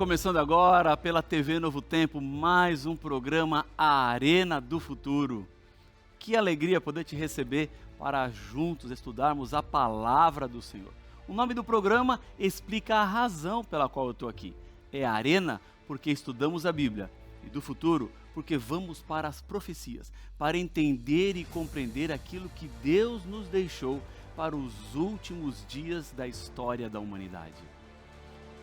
Começando agora pela TV Novo Tempo, mais um programa A Arena do Futuro. Que alegria poder te receber para juntos estudarmos a palavra do Senhor. O nome do programa explica a razão pela qual eu estou aqui. É Arena porque estudamos a Bíblia e do futuro porque vamos para as profecias, para entender e compreender aquilo que Deus nos deixou para os últimos dias da história da humanidade.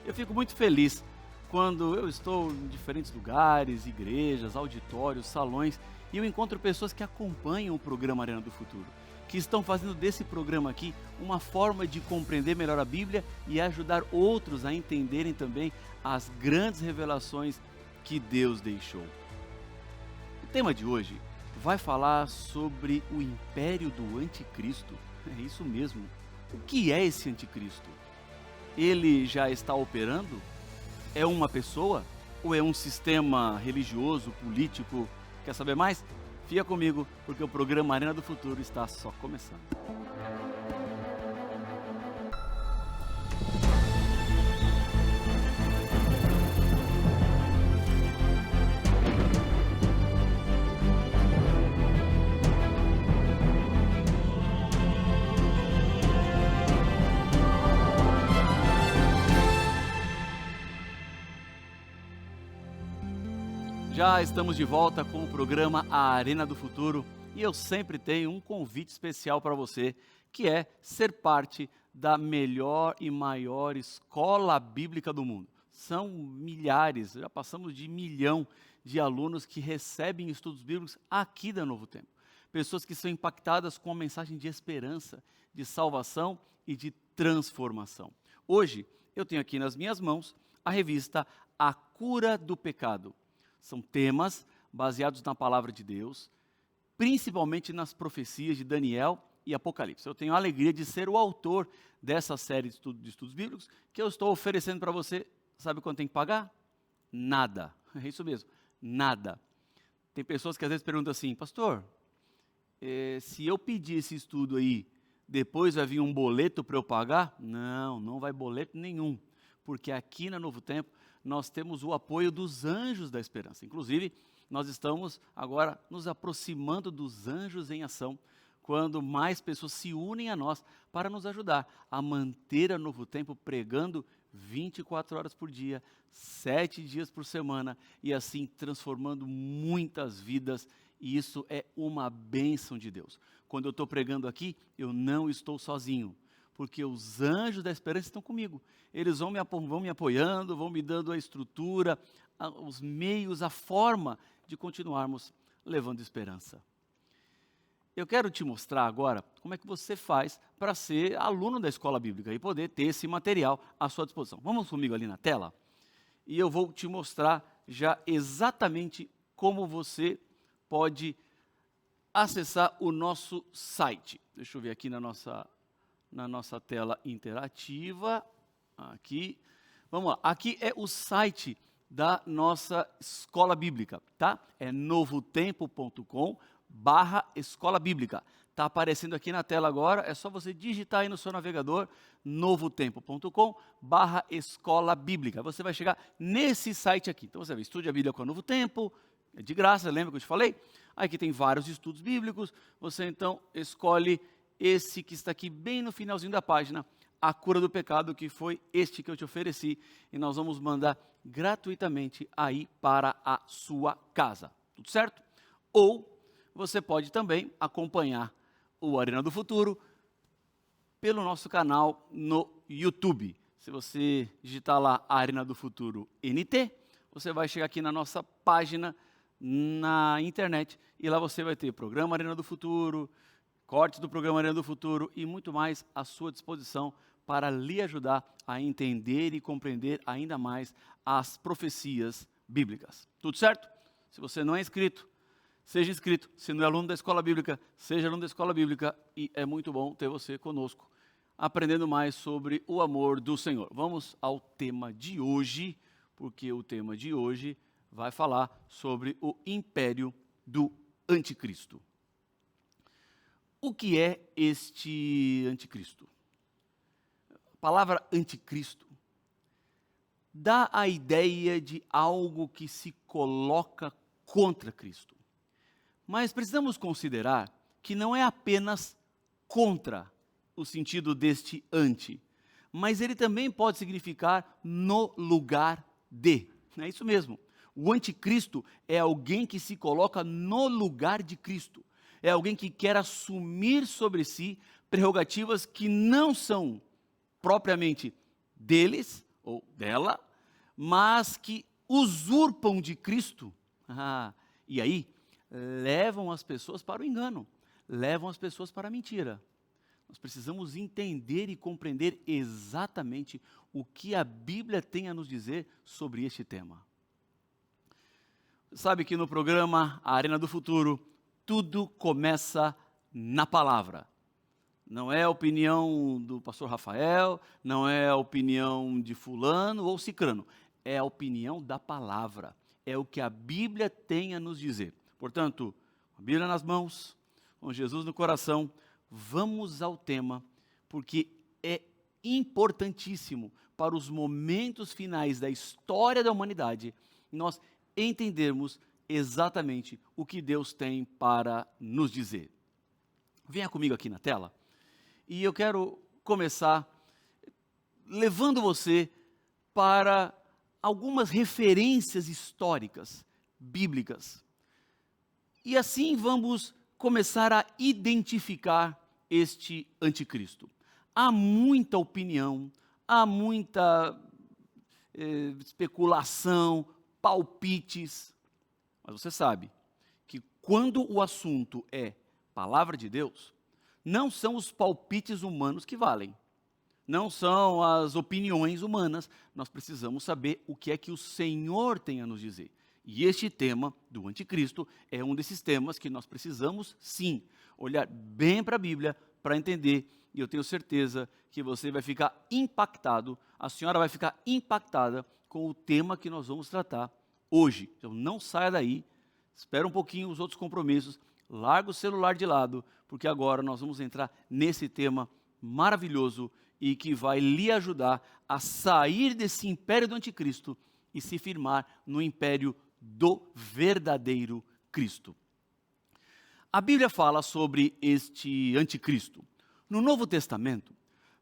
Eu fico muito feliz quando eu estou em diferentes lugares, igrejas, auditórios, salões, e eu encontro pessoas que acompanham o programa Arena do Futuro, que estão fazendo desse programa aqui uma forma de compreender melhor a Bíblia e ajudar outros a entenderem também as grandes revelações que Deus deixou. O tema de hoje vai falar sobre o império do anticristo. É isso mesmo. O que é esse anticristo? Ele já está operando? É uma pessoa? Ou é um sistema religioso, político? Quer saber mais? Fica comigo, porque o programa Arena do Futuro está só começando. Já estamos de volta com o programa A Arena do Futuro e eu sempre tenho um convite especial para você, que é ser parte da melhor e maior escola bíblica do mundo. São milhares, já passamos de 1 milhão de alunos que recebem estudos bíblicos aqui da Novo Tempo. Pessoas que são impactadas com a mensagem de esperança, de salvação e de transformação. Hoje eu tenho aqui nas minhas mãos a revista A Cura do Pecado. São temas baseados na palavra de Deus, principalmente nas profecias de Daniel e Apocalipse. Eu tenho a alegria de ser o autor dessa série de estudos bíblicos que eu estou oferecendo para você. Sabe quanto tem que pagar? Nada. É isso mesmo, nada. Tem pessoas que às vezes perguntam assim, pastor, se eu pedir esse estudo aí, depois vai vir um boleto para eu pagar? Não, não vai boleto nenhum, porque aqui na Novo Tempo nós temos o apoio dos anjos da esperança. Inclusive, nós estamos agora nos aproximando dos anjos em ação, quando mais pessoas se unem a nós para nos ajudar a manter a Novo Tempo pregando 24 horas por dia, 7 dias por semana, e assim transformando muitas vidas, e isso é uma bênção de Deus. Quando eu estou pregando aqui, eu não estou sozinho, porque os anjos da esperança estão comigo. Eles vão me apoiando, vão me dando a estrutura, os meios, a forma de continuarmos levando esperança. Eu quero te mostrar agora como é que você faz para ser aluno da escola bíblica e poder ter esse material à sua disposição. Vamos comigo ali na tela? E eu vou te mostrar já exatamente como você pode acessar o nosso site. Deixa eu ver aqui na nossa tela interativa, aqui, vamos lá, aqui é o site da nossa escola bíblica, tá? É novotempo.com/escola bíblica, tá aparecendo aqui na tela agora, é só você digitar aí no seu navegador, novotempo.com/escola bíblica, você vai chegar nesse site aqui, então você vai estude a Bíblia com a Novo Tempo, é de graça, lembra que eu te falei? Aqui tem vários estudos bíblicos, você então escolhe esse que está aqui bem no finalzinho da página, A Cura do Pecado, que foi este que eu te ofereci, e nós vamos mandar gratuitamente aí para a sua casa, tudo certo? Ou você pode também acompanhar o Arena do Futuro pelo nosso canal no YouTube. Se você digitar lá Arena do Futuro NT, você vai chegar aqui na nossa página na internet, e lá você vai ter programa Arena do Futuro, cortes do programa Arena do Futuro e muito mais à sua disposição para lhe ajudar a entender e compreender ainda mais as profecias bíblicas. Tudo certo? Se você não é inscrito, seja inscrito. Se não é aluno da escola bíblica, seja aluno da escola bíblica, e é muito bom ter você conosco, aprendendo mais sobre o amor do Senhor. Vamos ao tema de hoje, porque o tema de hoje vai falar sobre o império do anticristo. O que é este anticristo? A palavra anticristo dá a ideia de algo que se coloca contra Cristo. Mas precisamos considerar que não é apenas contra o sentido deste anti, mas ele também pode significar no lugar de. É isso mesmo. O anticristo é alguém que se coloca no lugar de Cristo. É alguém que quer assumir sobre si prerrogativas que não são propriamente deles ou dela, mas que usurpam de Cristo. E aí levam as pessoas para o engano, levam as pessoas para a mentira. Nós precisamos entender e compreender exatamente o que a Bíblia tem a nos dizer sobre este tema. Sabe que no programa A Arena do Futuro, tudo começa na palavra. Não é a opinião do pastor Rafael, não é a opinião de fulano ou cicrano. É a opinião da palavra. É o que a Bíblia tem a nos dizer. Portanto, a Bíblia nas mãos, com Jesus no coração, vamos ao tema, porque é importantíssimo para os momentos finais da história da humanidade nós entendermos exatamente o que Deus tem para nos dizer. Venha comigo aqui na tela e eu quero começar levando você para algumas referências históricas, bíblicas. E assim vamos começar a identificar este anticristo. Há muita opinião, há muita especulação, palpites, mas você sabe que quando o assunto é palavra de Deus, não são os palpites humanos que valem, não são as opiniões humanas, nós precisamos saber o que é que o Senhor tem a nos dizer. E este tema do anticristo é um desses temas que nós precisamos, sim, olhar bem para a Bíblia para entender. E eu tenho certeza que você vai ficar impactado, a senhora vai ficar impactada com o tema que nós vamos tratar hoje. Então não saia daí, espera um pouquinho os outros compromissos, larga o celular de lado, porque agora nós vamos entrar nesse tema maravilhoso e que vai lhe ajudar a sair desse império do anticristo e se firmar no império do verdadeiro Cristo. A Bíblia fala sobre este anticristo. No Novo Testamento,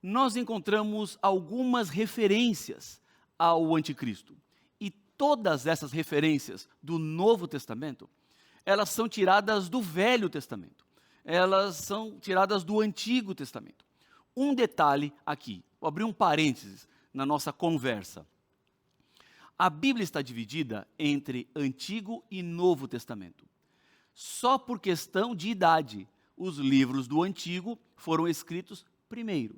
nós encontramos algumas referências ao anticristo. E todas essas referências do Novo Testamento, elas são tiradas do Velho Testamento. Elas são tiradas do Antigo Testamento. Um detalhe aqui, vou abrir um parênteses na nossa conversa. A Bíblia está dividida entre Antigo e Novo Testamento. Só por questão de idade, os livros do Antigo foram escritos primeiro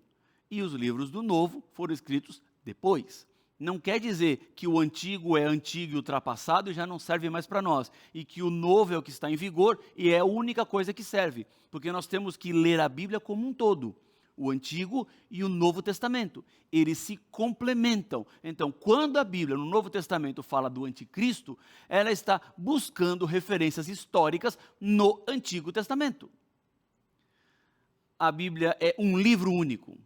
e os livros do Novo foram escritos depois. Não quer dizer que o Antigo é antigo e ultrapassado e já não serve mais para nós, e que o Novo é o que está em vigor e é a única coisa que serve, porque nós temos que ler a Bíblia como um todo. O Antigo e o Novo Testamento, eles se complementam. Então, quando a Bíblia, no Novo Testamento, fala do anticristo, ela está buscando referências históricas no Antigo Testamento. A Bíblia é um livro único,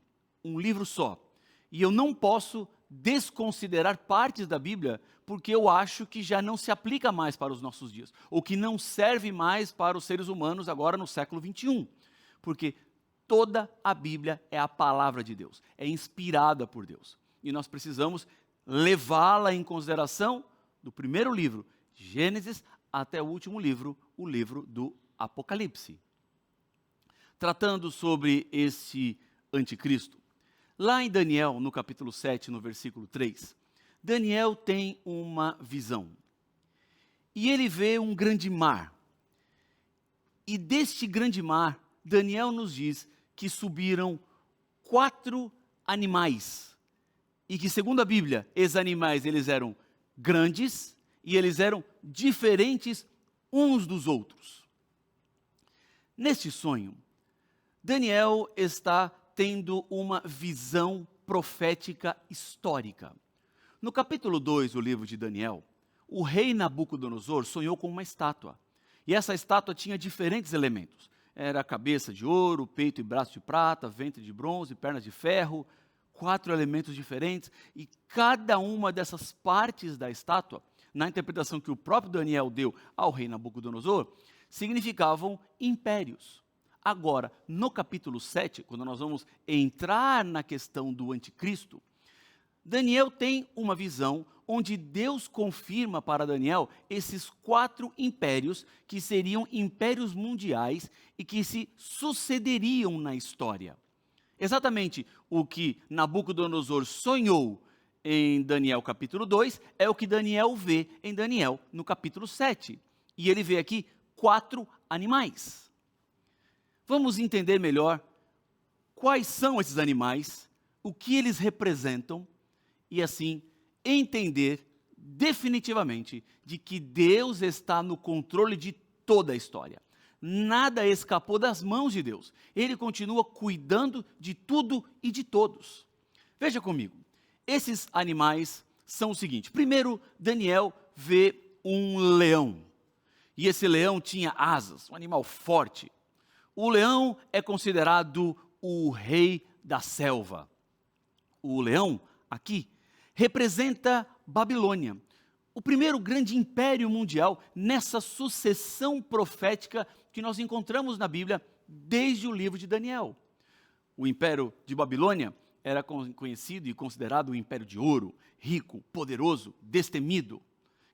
um livro só. E eu não posso desconsiderar partes da Bíblia, porque eu acho que já não se aplica mais para os nossos dias, ou que não serve mais para os seres humanos agora no século XXI. Porque toda a Bíblia é a palavra de Deus, é inspirada por Deus. E nós precisamos levá-la em consideração do primeiro livro, Gênesis, até o último livro, o livro do Apocalipse. Tratando sobre esse anticristo, lá em Daniel, no capítulo 7, no versículo 3, Daniel tem uma visão. E ele vê um grande mar. E deste grande mar, Daniel nos diz que subiram 4 animais. E que, segundo a Bíblia, esses animais eles eram grandes e eles eram diferentes uns dos outros. Neste sonho, Daniel está tendo uma visão profética histórica. No capítulo 2 do livro de Daniel, o rei Nabucodonosor sonhou com uma estátua. E essa estátua tinha diferentes elementos. Era cabeça de ouro, peito e braço de prata, ventre de bronze, pernas de ferro, 4 elementos diferentes, e cada uma dessas partes da estátua, na interpretação que o próprio Daniel deu ao rei Nabucodonosor, significavam impérios. Agora, no capítulo 7, quando nós vamos entrar na questão do anticristo, Daniel tem uma visão onde Deus confirma para Daniel esses 4 impérios que seriam impérios mundiais e que se sucederiam na história. Exatamente o que Nabucodonosor sonhou em Daniel capítulo 2 é o que Daniel vê em Daniel no capítulo 7. E ele vê aqui 4 animais. Vamos entender melhor quais são esses animais, o que eles representam, e assim entender definitivamente de que Deus está no controle de toda a história. Nada escapou das mãos de Deus. Ele continua cuidando de tudo e de todos. Veja comigo, esses animais são o seguinte. Primeiro, Daniel vê um leão. E esse leão tinha asas, um animal forte. O leão é considerado o rei da selva. O leão, aqui, representa Babilônia, o primeiro grande império mundial nessa sucessão profética que nós encontramos na Bíblia desde o livro de Daniel. O império de Babilônia era conhecido e considerado o império de ouro, rico, poderoso, destemido,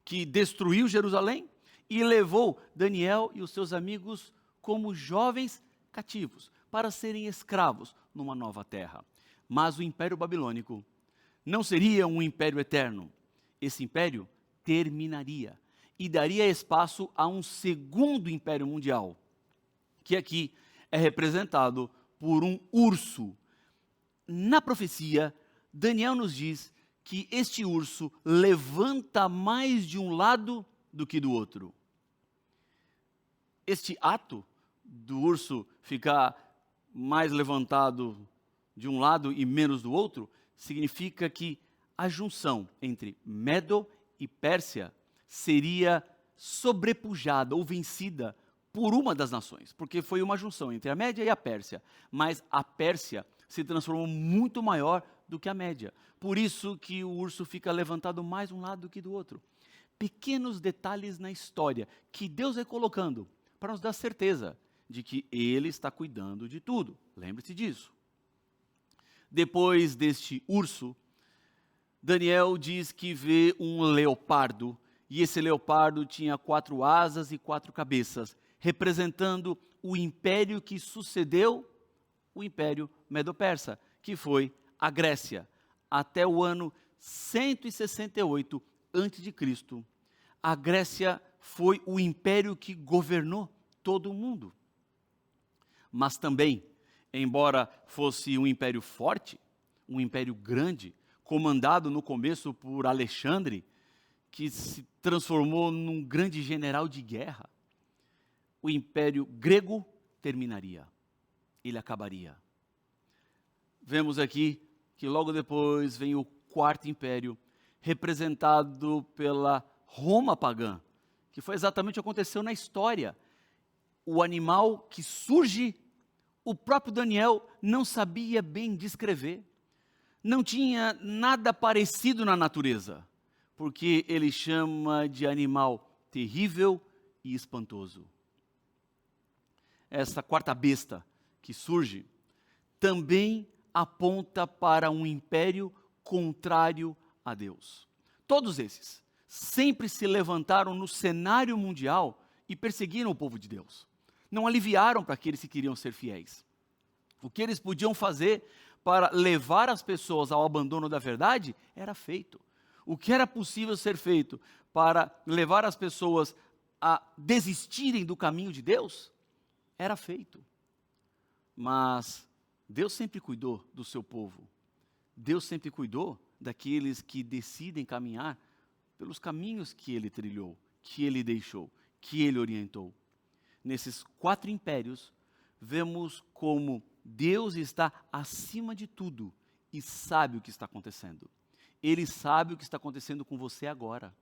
que destruiu Jerusalém e levou Daniel e os seus amigos como jovens cativos para serem escravos numa nova terra. Mas o império babilônico não seria um império eterno. Esse império terminaria e daria espaço a um segundo império mundial, que aqui é representado por um urso. Na profecia, Daniel nos diz que este urso levanta mais de um lado do que do outro. Este ato do urso ficar mais levantado de um lado e menos do outro significa que a junção entre Medo e Pérsia seria sobrepujada ou vencida por uma das nações, porque foi uma junção entre a Média e a Pérsia, mas a Pérsia se transformou muito maior do que a Média. Por isso que o urso fica levantado mais de um lado do que do outro. Pequenos detalhes na história que Deus vai colocando para nos dar certeza de que Ele está cuidando de tudo. Lembre-se disso. Depois deste urso, Daniel diz que vê um leopardo, e esse leopardo tinha 4 asas e 4 cabeças, representando o império que sucedeu o Império Medo-Persa, que foi a Grécia, até o ano 168 a.C. A Grécia foi o império que governou todo o mundo. Mas também, embora fosse um império forte, um império grande, comandado no começo por Alexandre, que se transformou num grande general de guerra, o império grego terminaria, ele acabaria. Vemos aqui que logo depois vem o 4º império, representado pela Roma pagã, que foi exatamente o que aconteceu na história. O animal que surge, o próprio Daniel não sabia bem descrever. Não tinha nada parecido na natureza, porque ele chama de animal terrível e espantoso. Essa 4ª besta que surge também aponta para um império contrário a Deus. Todos esses sempre se levantaram no cenário mundial e perseguiram o povo de Deus. Não aliviaram para aqueles que queriam ser fiéis. O que eles podiam fazer para levar as pessoas ao abandono da verdade era feito. O que era possível ser feito para levar as pessoas a desistirem do caminho de Deus era feito. Mas Deus sempre cuidou do seu povo. Deus sempre cuidou daqueles que decidem caminhar pelos caminhos que Ele trilhou, que Ele deixou, que Ele orientou. Nesses 4 impérios, vemos como Deus está acima de tudo e sabe o que está acontecendo. Ele sabe o que está acontecendo com você agora.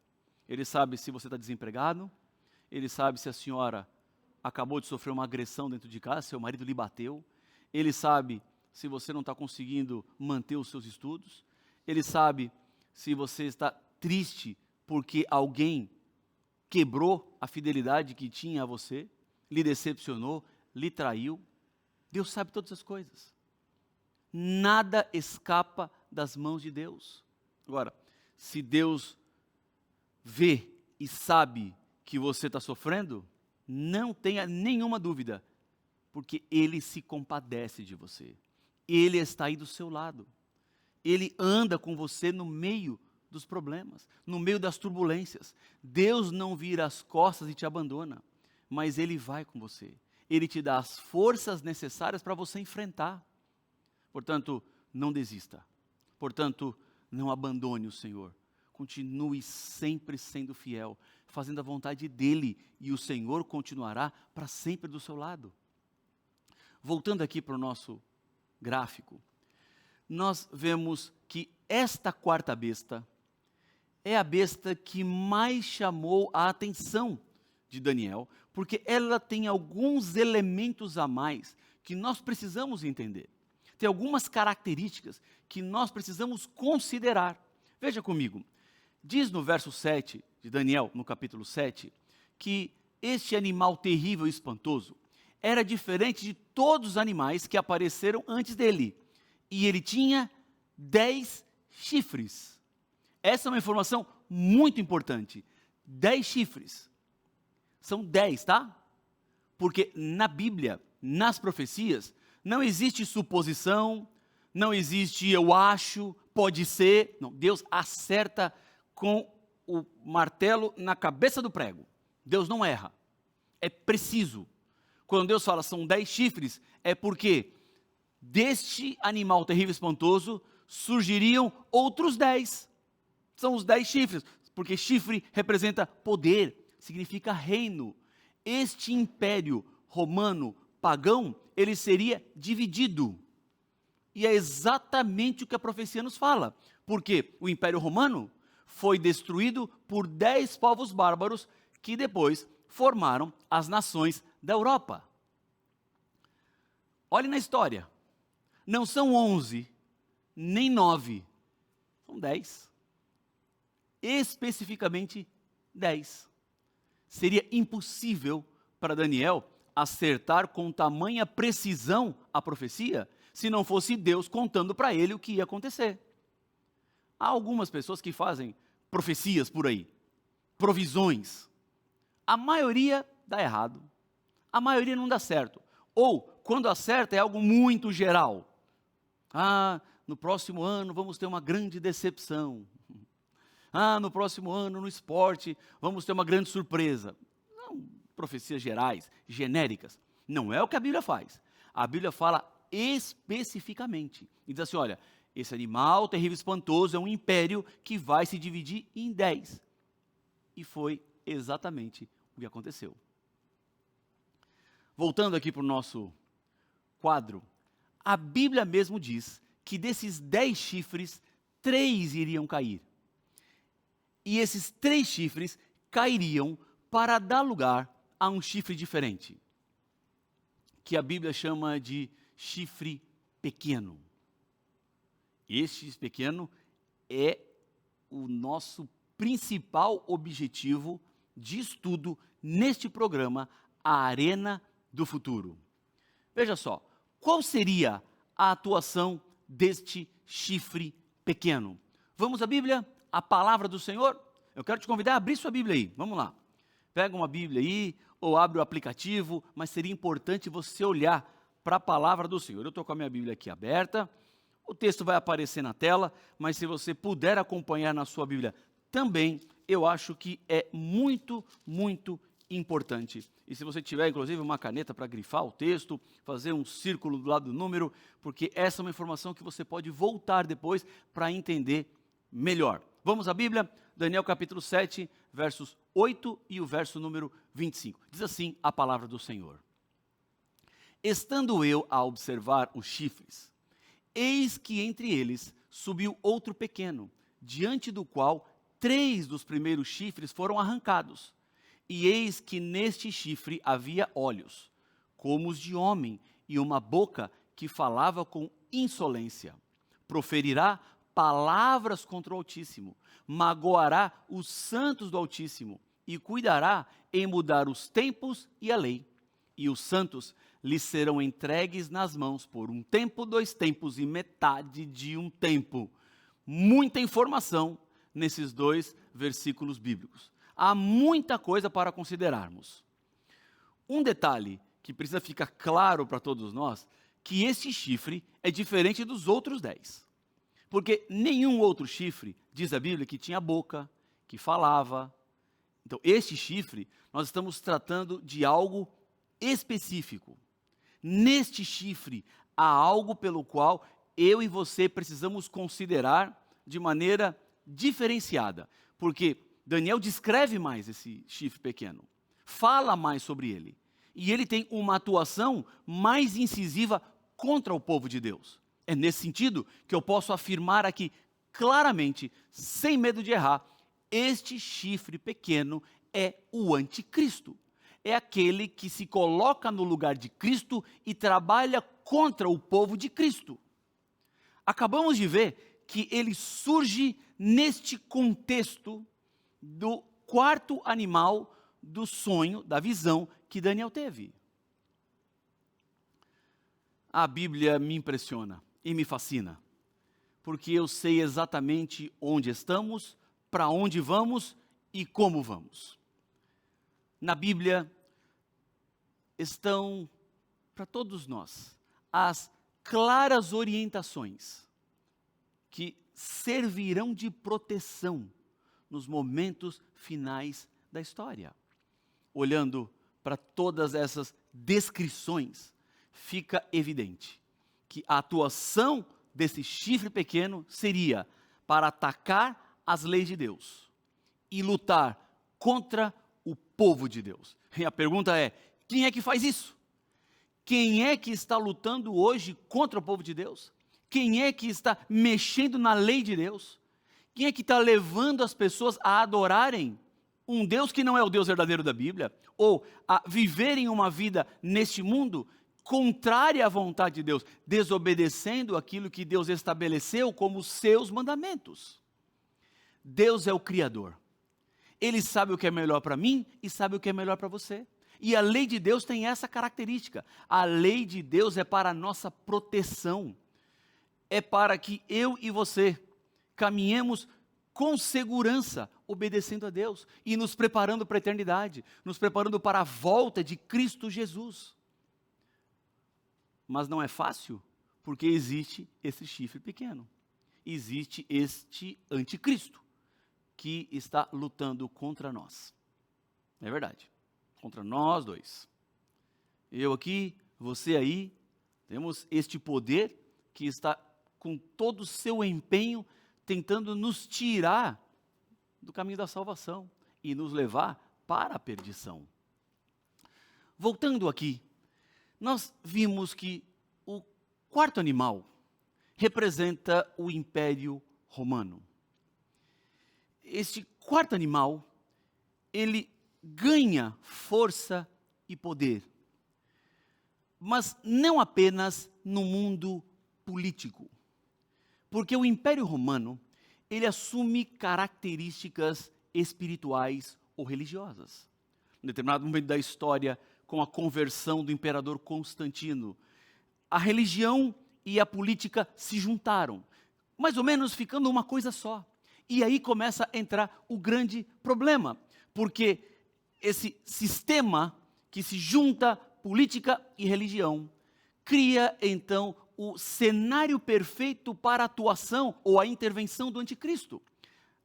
Ele sabe se você está desempregado, Ele sabe se a senhora acabou de sofrer uma agressão dentro de casa, seu marido lhe bateu, Ele sabe se você não está conseguindo manter os seus estudos. Ele sabe se você está triste porque alguém quebrou a fidelidade que tinha a você, lhe decepcionou, lhe traiu. Deus sabe todas as coisas. Nada escapa das mãos de Deus. Agora, se Deus vê e sabe que você está sofrendo, não tenha nenhuma dúvida, porque Ele se compadece de você. Ele está aí do seu lado. Ele anda com você no meio dos problemas, no meio das turbulências. Deus não vira as costas e te abandona, mas Ele vai com você. Ele te dá as forças necessárias para você enfrentar. Portanto, não desista. Portanto, não abandone o Senhor. Continue sempre sendo fiel, fazendo a vontade dEle, e o Senhor continuará para sempre do seu lado. Voltando aqui para o nosso gráfico, nós vemos que esta quarta besta é a besta que mais chamou a atenção de Daniel, porque ela tem alguns elementos a mais que nós precisamos entender. Tem algumas características que nós precisamos considerar. Veja comigo, diz no verso 7 de Daniel, no capítulo 7, que este animal terrível e espantoso era diferente de todos os animais que apareceram antes dele. E ele tinha 10 chifres. Essa é uma informação muito importante. 10 chifres. São 10, tá? Porque na Bíblia, nas profecias, não existe suposição, não existe eu acho, pode ser. Não, Deus acerta com o martelo na cabeça do prego. Deus não erra. É preciso. Quando Deus fala são 10 chifres, é porque deste animal terrível e espantoso surgiriam outros 10. São os 10 chifres, porque chifre representa poder, significa reino. Este império romano pagão, ele seria dividido. E é exatamente o que a profecia nos fala, porque o império romano foi destruído por 10 povos bárbaros que depois formaram as nações da Europa. Olhe na história, não são 11, nem 9, são 10. Especificamente 10. Seria impossível para Daniel acertar com tamanha precisão a profecia, se não fosse Deus contando para ele o que ia acontecer. Há algumas pessoas que fazem profecias por aí, provisões. A maioria dá errado, a maioria não dá certo. Ou, quando acerta, é algo muito geral. No próximo ano vamos ter uma grande decepção. No próximo ano, no esporte, vamos ter uma grande surpresa. Não, profecias gerais, genéricas. Não é o que a Bíblia faz. A Bíblia fala especificamente. E diz assim, olha, esse animal terrível e espantoso é um império que vai se dividir em 10. E foi exatamente o que aconteceu. Voltando aqui para o nosso quadro, a Bíblia mesmo diz que desses 10 chifres, 3 iriam cair. E esses 3 chifres cairiam para dar lugar a um chifre diferente, que a Bíblia chama de chifre pequeno. Este chifre pequeno é o nosso principal objetivo de estudo neste programa, a Arena do Futuro. Veja só, qual seria a atuação deste chifre pequeno? Vamos à Bíblia? A palavra do Senhor? Eu quero te convidar a abrir sua Bíblia aí, vamos lá. Pega uma Bíblia aí, ou abre o aplicativo, mas seria importante você olhar para a palavra do Senhor. Eu estou com a minha Bíblia aqui aberta, o texto vai aparecer na tela, mas se você puder acompanhar na sua Bíblia também, eu acho que é muito, muito importante. E se você tiver, inclusive, uma caneta para grifar o texto, fazer um círculo do lado do número, porque essa é uma informação que você pode voltar depois para entender melhor. Vamos à Bíblia? Daniel capítulo 7, versos 8 e o verso número 25. Diz assim a palavra do Senhor. Estando eu a observar os chifres, eis que entre eles subiu outro pequeno, diante do qual 3 dos primeiros chifres foram arrancados. E eis que neste chifre havia olhos, como os de homem, e uma boca que falava com insolência. Proferirá palavras contra o Altíssimo, magoará os santos do Altíssimo e cuidará em mudar os tempos e a lei. E os santos lhes serão entregues nas mãos por um tempo, 2 tempos e metade de um tempo. Muita informação nesses 2 versículos bíblicos. Há muita coisa para considerarmos. Um detalhe que precisa ficar claro para todos nós, que esse chifre é diferente dos outros 10. Porque nenhum outro chifre, diz a Bíblia, que tinha boca, que falava. Então, este chifre, nós estamos tratando de algo específico. Neste chifre, há algo pelo qual eu e você precisamos considerar de maneira diferenciada. Porque Daniel descreve mais esse chifre pequeno, fala mais sobre ele. E ele tem uma atuação mais incisiva contra o povo de Deus. É nesse sentido que eu posso afirmar aqui claramente, sem medo de errar, este chifre pequeno é o anticristo. É aquele que se coloca no lugar de Cristo e trabalha contra o povo de Cristo. Acabamos de ver que ele surge neste contexto do 4º animal do sonho, da visão que Daniel teve. A Bíblia me impressiona e me fascina, porque eu sei exatamente onde estamos, para onde vamos e como vamos. Na Bíblia estão, para todos nós, as claras orientações que servirão de proteção nos momentos finais da história. Olhando para todas essas descrições, fica evidente que a atuação desse chifre pequeno seria para atacar as leis de Deus e lutar contra o povo de Deus. E a pergunta é: quem é que faz isso? Quem é que está lutando hoje contra o povo de Deus? Quem é que está mexendo na lei de Deus? Quem é que está levando as pessoas a adorarem um Deus que não é o Deus verdadeiro da Bíblia? Ou a viverem uma vida neste mundo contrária à vontade de Deus, desobedecendo aquilo que Deus estabeleceu como seus mandamentos? Deus é o Criador. Ele sabe o que é melhor para mim e sabe o que é melhor para você. E a lei de Deus tem essa característica. A lei de Deus é para a nossa proteção. É para que eu e você caminhemos com segurança, obedecendo a Deus e nos preparando para a eternidade, nos preparando para a volta de Cristo Jesus. Mas não é fácil, porque existe esse chifre pequeno. Existe este anticristo que está lutando contra nós. É verdade. Contra nós 2. Eu aqui, você aí, temos este poder que está com todo o seu empenho tentando nos tirar do caminho da salvação e nos levar para a perdição. Voltando aqui, nós vimos que o 4º animal representa o Império Romano. Este 4º animal, ele ganha força e poder, mas não apenas no mundo político, porque o Império Romano, ele assume características espirituais ou religiosas. Em determinado momento da história, com a conversão do imperador Constantino, a religião e a política se juntaram, mais ou menos ficando uma coisa só. E aí começa a entrar o grande problema, porque esse sistema que se junta política e religião cria então o cenário perfeito para a atuação ou a intervenção do anticristo.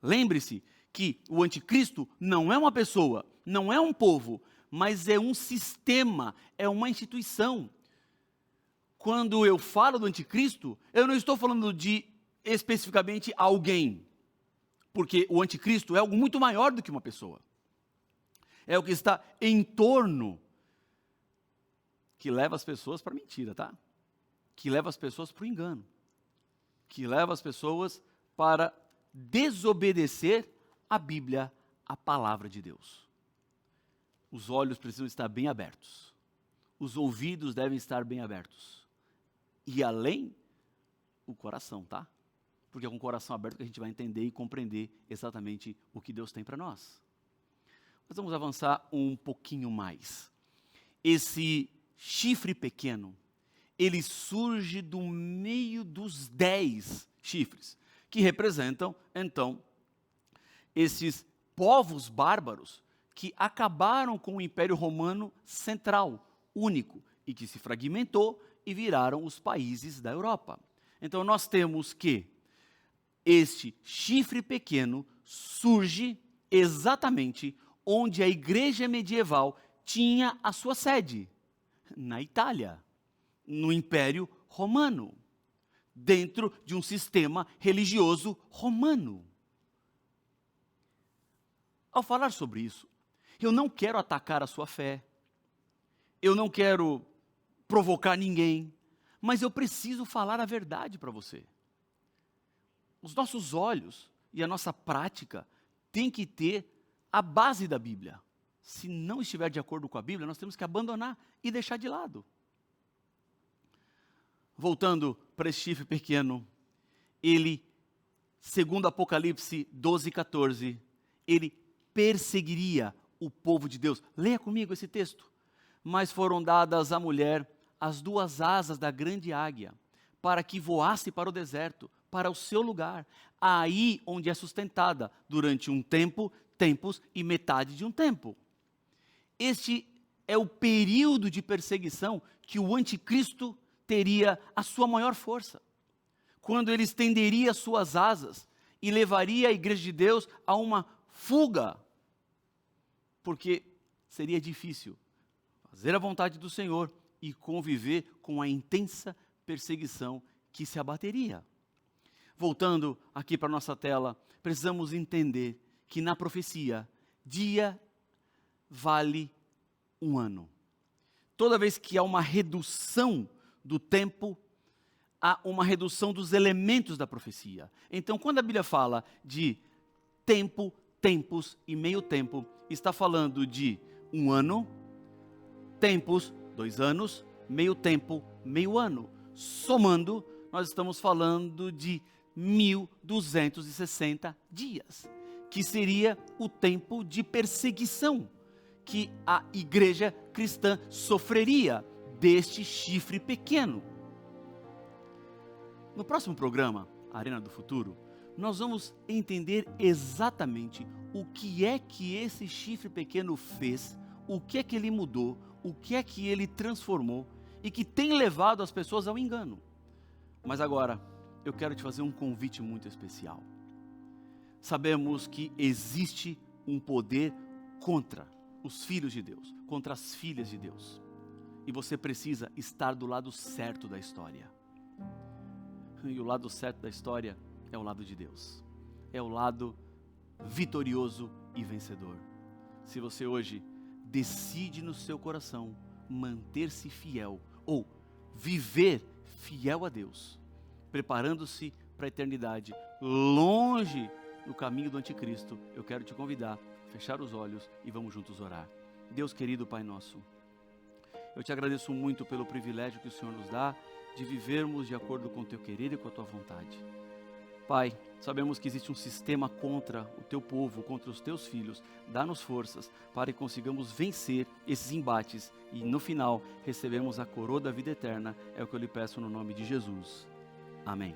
Lembre-se que o anticristo não é uma pessoa, não é um povo, mas é um sistema, é uma instituição. Quando eu falo do anticristo, eu não estou falando de especificamente alguém, porque o anticristo é algo muito maior do que uma pessoa. É o que está em torno, que leva as pessoas para a mentira, tá? Que leva as pessoas para o engano, que leva as pessoas para desobedecer a Bíblia, a palavra de Deus. Os olhos precisam estar bem abertos, os ouvidos devem estar bem abertos, e além o coração, tá? Porque é com o coração aberto que a gente vai entender e compreender exatamente o que Deus tem para nós. Mas vamos avançar um pouquinho mais. Esse chifre pequeno, ele surge do meio dos 10 chifres, que representam, então, esses povos bárbaros que acabaram com o Império Romano central, único, e que se fragmentou e viraram os países da Europa. Então nós temos que este chifre pequeno surge exatamente onde a igreja medieval tinha a sua sede, na Itália, no Império Romano, dentro de um sistema religioso romano. Ao falar sobre isso, eu não quero atacar a sua fé, eu não quero provocar ninguém, mas eu preciso falar a verdade para você. Os nossos olhos e a nossa prática têm que ter a base da Bíblia. Se não estiver de acordo com a Bíblia, nós temos que abandonar e deixar de lado. Voltando para esse chifre pequeno, ele, segundo Apocalipse 12:14, ele perseguiria o povo de Deus. Leia comigo esse texto. Mas foram dadas à mulher as 2 asas da grande águia, para que voasse para o deserto, para o seu lugar, aí onde é sustentada durante um tempo, tempos e metade de um tempo. Este é o período de perseguição que o anticristo teria a sua maior força, quando ele estenderia suas asas e levaria a igreja de Deus a uma fuga, porque seria difícil fazer a vontade do Senhor e conviver com a intensa perseguição que se abateria. Voltando aqui para a nossa tela, precisamos entender que na profecia, dia vale 1 ano. Toda vez que há uma redução do tempo, há uma redução dos elementos da profecia. Então, quando a Bíblia fala de tempo, tempos e meio tempo, está falando de 1 ano, tempos, 2 anos, meio tempo, meio ano. Somando, nós estamos falando de 1260 dias, que seria o tempo de perseguição que a igreja cristã sofreria deste chifre pequeno. No próximo programa, Arena do Futuro, nós vamos entender exatamente o que é que esse chifre pequeno fez, o que é que ele mudou, o que é que ele transformou e que tem levado as pessoas ao engano. Mas agora, eu quero te fazer um convite muito especial. Sabemos que existe um poder contra os filhos de Deus, contra as filhas de Deus. E você precisa estar do lado certo da história. E o lado certo da história é o lado de Deus. É o lado vitorioso e vencedor. Se você hoje decide no seu coração manter-se fiel ou viver fiel a Deus, preparando-se para a eternidade, longe do caminho do anticristo, eu quero te convidar a fechar os olhos e vamos juntos orar. Deus querido, Pai nosso, eu te agradeço muito pelo privilégio que o Senhor nos dá de vivermos de acordo com o teu querer e com a tua vontade. Pai, sabemos que existe um sistema contra o teu povo, contra os teus filhos. Dá-nos forças para que consigamos vencer esses embates e no final recebemos a coroa da vida eterna. É o que eu lhe peço no nome de Jesus. Amém.